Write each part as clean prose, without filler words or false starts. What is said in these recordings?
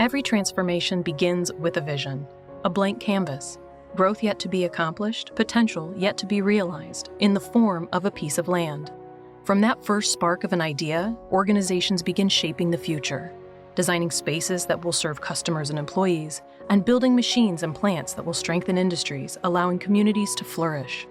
Every transformation begins with a vision, a blank canvas, growth yet to be accomplished, potential yet to be realized, in the form of a piece of land. From that first spark of an idea, organizations begin shaping the future, designing spaces that will serve customers and employees, and building machines and plants that will strengthen industries, allowing communities to flourish.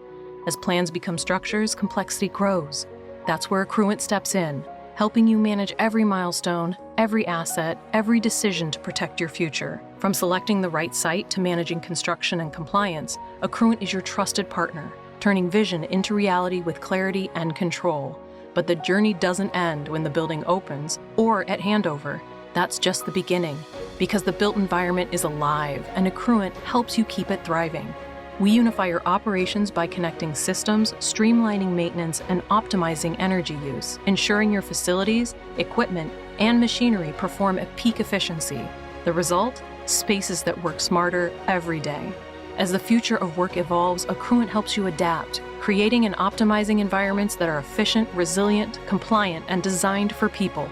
As plans become structures, complexity grows. That's where Accruent steps in, helping you manage every milestone, every asset, every decision to protect your future. From selecting the right site to managing construction and compliance, Accruent is your trusted partner, turning vision into reality with clarity and control. But the journey doesn't end when the building opens or at handover. That's just the beginning, because the built environment is alive and Accruent helps you keep it thriving. We unify your operations by connecting systems, streamlining maintenance, and optimizing energy use, ensuring your facilities, equipment, and machinery perform at peak efficiency. The result? Spaces that work smarter every day. As the future of work evolves, Accruent helps you adapt, creating and optimizing environments that are efficient, resilient, compliant, and designed for people.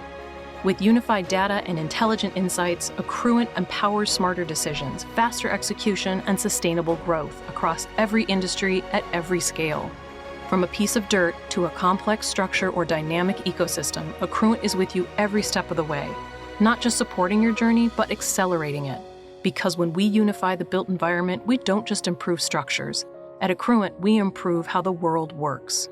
With unified data and intelligent insights, Accruent empowers smarter decisions, faster execution, and sustainable growth across every industry at every scale. From a piece of dirt to a complex structure or dynamic ecosystem, Accruent is with you every step of the way, not just supporting your journey, but accelerating it. Because when we unify the built environment, we don't just improve structures. At Accruent, we improve how the world works.